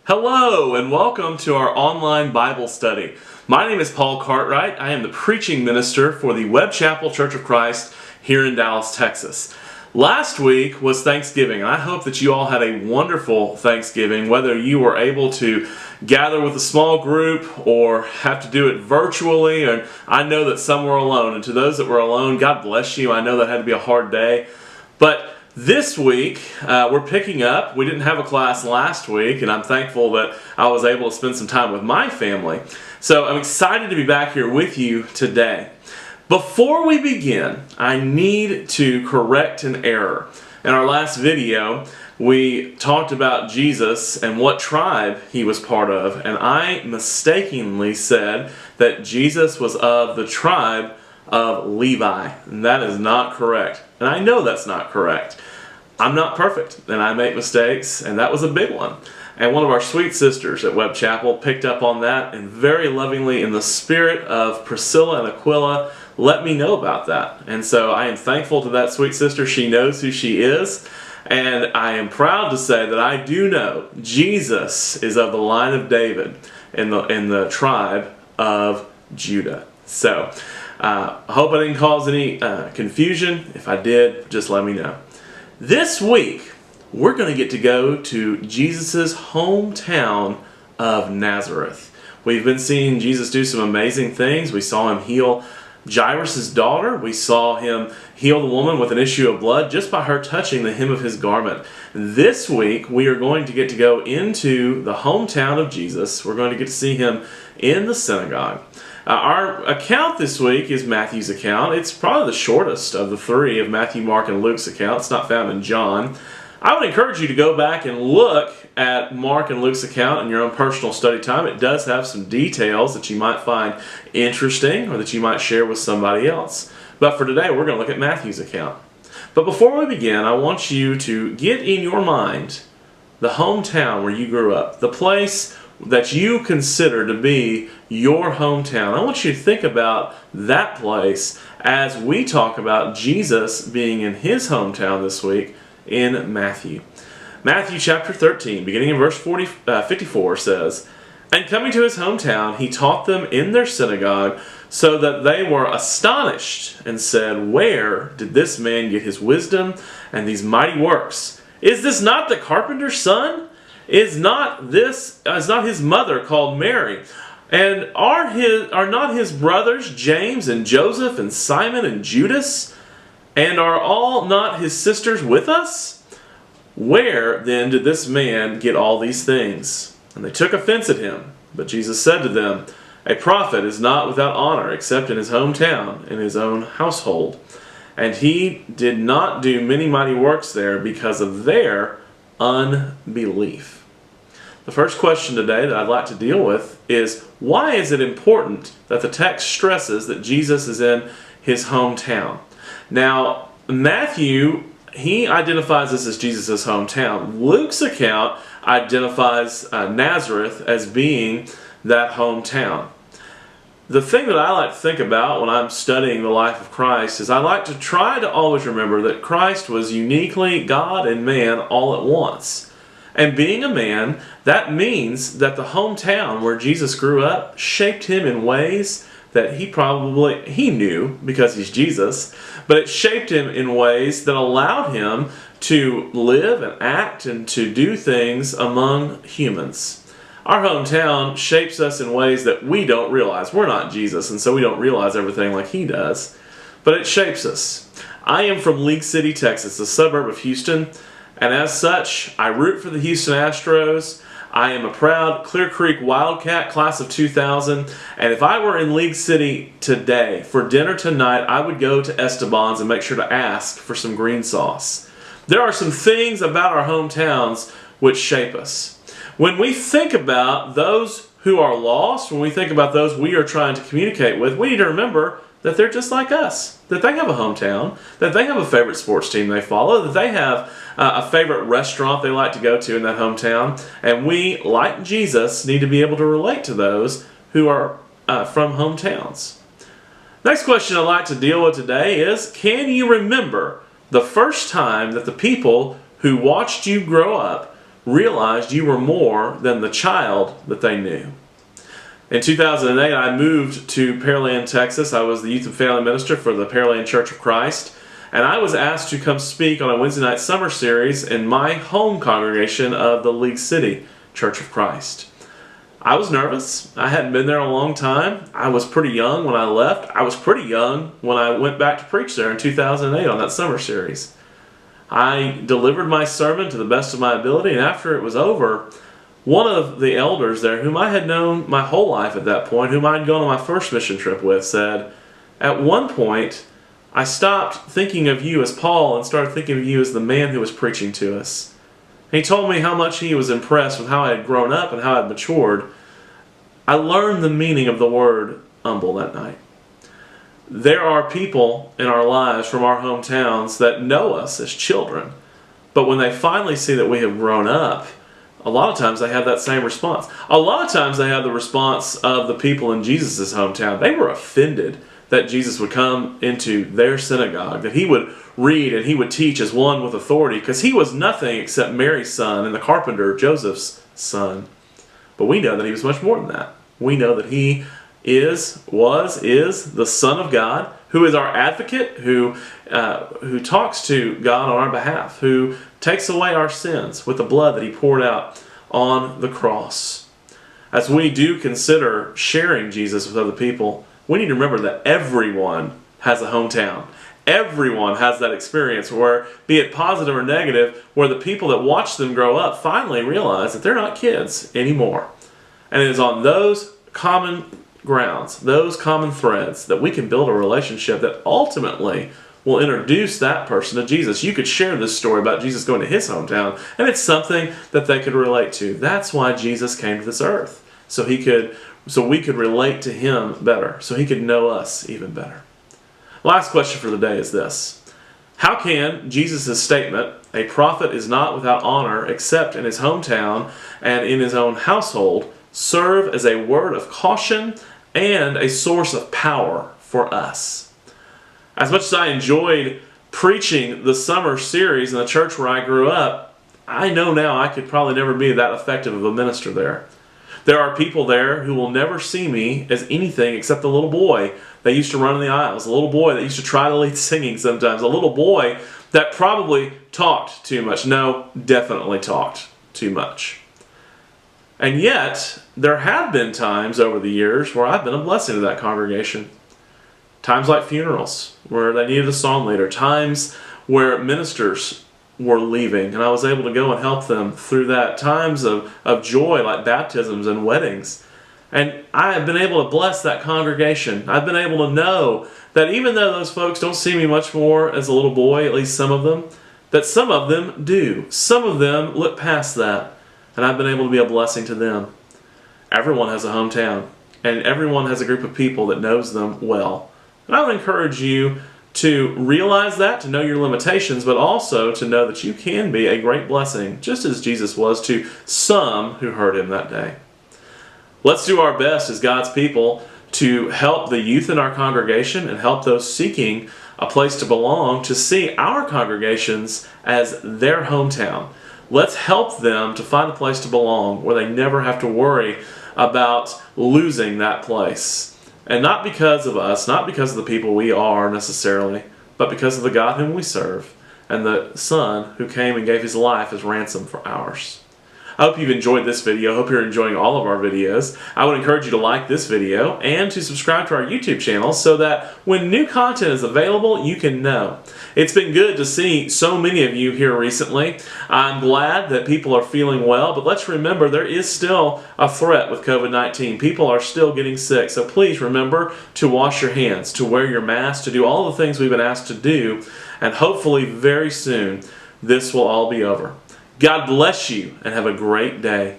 Hello and welcome to our online Bible study. My name is Paul Cartwright. I am the preaching minister for the Webb Church of Christ here in Dallas, Texas. Last week was Thanksgiving, and I hope that you all had a wonderful Thanksgiving, whether you were able to gather with a small group or have to do it virtually. And I know that some were alone, and to those that were alone, God bless you. I know that had to be a hard day. But this week, we're picking up. We didn't have a class last week, and I'm thankful that I was able to spend some time with my family. So I'm excited to be back here with you today. Before we begin, I need to correct an error. In our last video, we talked about Jesus and what tribe he was part of, and I mistakenly said that Jesus was of the tribe of Levi, and that is not correct. And I know that's not correct. I'm not perfect, and I make mistakes, and that was a big one. And one of our sweet sisters at Webb Chapel picked up on that and very lovingly, in the spirit of Priscilla and Aquila, let me know about that. And so I am thankful to that sweet sister. She knows who she is, and I am proud to say that I do know Jesus is of the line of David in the tribe of Judah. So I hope I didn't cause any confusion. If I did, just let me know. This week, we're going to get to go to Jesus' hometown of Nazareth. We've been seeing Jesus do some amazing things. We saw him heal Jairus' daughter. We saw him heal the woman with an issue of blood just by her touching the hem of his garment. This week, we are going to get to go into the hometown of Jesus. We're going to get to see him in the synagogue. Our account this week is Matthew's account. It's probably the shortest of the three of Matthew, Mark, and Luke's account. It's not found in John. I would encourage you to go back and look at Mark and Luke's account in your own personal study time. It does have some details that you might find interesting or that you might share with somebody else. But for today, we're going to look at Matthew's account. But before we begin, I want you to get in your mind the hometown where you grew up, the place that you consider to be your hometown. I want you to think about that place as we talk about Jesus being in his hometown this week in Matthew. Matthew chapter 13, beginning in verse 54 says, "And coming to his hometown, he taught them in their synagogue, so that they were astonished and said, 'Where did this man get his wisdom and these mighty works? Is this not the carpenter's son? Is not his mother called Mary? And are not his brothers James and Joseph and Simon and Judas? And are all not his sisters with us? Where then did this man get all these things?' And they took offense at him. But Jesus said to them, 'A prophet is not without honor except in his hometown, in his own household.' And he did not do many mighty works there because of their unbelief." The first question today that I'd like to deal with is, why is it important that the text stresses that Jesus is in his hometown? Now, Matthew, he identifies this as Jesus' hometown. Luke's account identifies Nazareth as being that hometown. The thing that I like to think about when I'm studying the life of Christ is I like to try to always remember that Christ was uniquely God and man all at once. And being a man, that means that the hometown where Jesus grew up shaped him in ways that he knew because he's Jesus, but it shaped him in ways that allowed him to live and act and to do things among humans. Our hometown shapes us in ways that we don't realize. We're not Jesus, and so we don't realize everything like he does, but it shapes us. I am from League City, Texas, a suburb of Houston, and as such, I root for the Houston Astros. I am a proud Clear Creek Wildcat, class of 2000, and if I were in League City today for dinner tonight, I would go to Esteban's and make sure to ask for some green sauce. There are some things about our hometowns which shape us. When we think about those who are lost, when we think about those we are trying to communicate with, we need to remember that they're just like us, that they have a hometown, that they have a favorite sports team they follow, that they have a favorite restaurant they like to go to in that hometown, and we, like Jesus, need to be able to relate to those who are from hometowns. Next question I'd like to deal with today is, can you remember the first time that the people who watched you grow up realized you were more than the child that they knew. In 2008, I moved to Pearland, Texas. I was the youth and family minister for the Pearland Church of Christ, and I was asked to come speak on a Wednesday night summer series in my home congregation of the League City Church of Christ. I was nervous. I hadn't been there a long time. I was pretty young when I left. I was pretty young when I went back to preach there in 2008 on that summer series. I delivered my sermon to the best of my ability, and after it was over, one of the elders there, whom I had known my whole life at that point, whom I had gone on my first mission trip with, said, "At one point, I stopped thinking of you as Paul and started thinking of you as the man who was preaching to us." He told me how much he was impressed with how I had grown up and how I had matured. I learned the meaning of the word humble that night. There are people in our lives from our hometowns that know us as children, but when they finally see that we have grown up, a lot of times they have that same response. A lot of times they have the response of the people in Jesus' hometown. They were offended that Jesus would come into their synagogue, that he would read and he would teach as one with authority, because he was nothing except Mary's son and the carpenter Joseph's son. But we know that he was much more than that. We know that he is the Son of God, who is our advocate, who talks to God on our behalf, who takes away our sins with the blood that he poured out on the cross. As we do consider sharing Jesus with other people, we need to remember that everyone has a hometown. Everyone has that experience where, be it positive or negative, where the people that watch them grow up finally realize that they're not kids anymore. And it is on those common grounds, those common threads, that we can build a relationship that ultimately will introduce that person to Jesus. You could share this story about Jesus going to his hometown, and it's something that they could relate to. That's why Jesus came to this earth, so we could relate to him better, so he could know us even better. Last question for the day is this: how can Jesus' statement, "A prophet is not without honor except in his hometown and in his own household," serve as a word of caution and a source of power for us? As much as I enjoyed preaching the summer series in the church where I grew up, I know now I could probably never be that effective of a minister there. There are people there who will never see me as anything except the little boy that used to run in the aisles, a little boy that used to try to lead singing sometimes, a little boy that probably talked too much. No, definitely talked too much. And yet, there have been times over the years where I've been a blessing to that congregation. Times like funerals, where they needed a song leader. Times where ministers were leaving, and I was able to go and help them through that. Times of joy, like baptisms and weddings. And I have been able to bless that congregation. I've been able to know that even though those folks don't see me much more as a little boy, at least some of them, that some of them do. Some of them look past that, and I've been able to be a blessing to them. Everyone has a hometown, and everyone has a group of people that knows them well. And I would encourage you to realize that, to know your limitations, but also to know that you can be a great blessing, just as Jesus was to some who heard him that day. Let's do our best as God's people to help the youth in our congregation and help those seeking a place to belong to see our congregations as their hometown. Let's help them to find a place to belong where they never have to worry about losing that place. And not because of us, not because of the people we are necessarily, but because of the God whom we serve and the Son who came and gave his life as ransom for ours. I hope you've enjoyed this video. I hope you're enjoying all of our videos. I would encourage you to like this video and to subscribe to our YouTube channel so that when new content is available, you can know. It's been good to see so many of you here recently. I'm glad that people are feeling well, but let's remember there is still a threat with COVID-19. People are still getting sick, so please remember to wash your hands, to wear your mask, to do all the things we've been asked to do, and hopefully very soon this will all be over. God bless you and have a great day.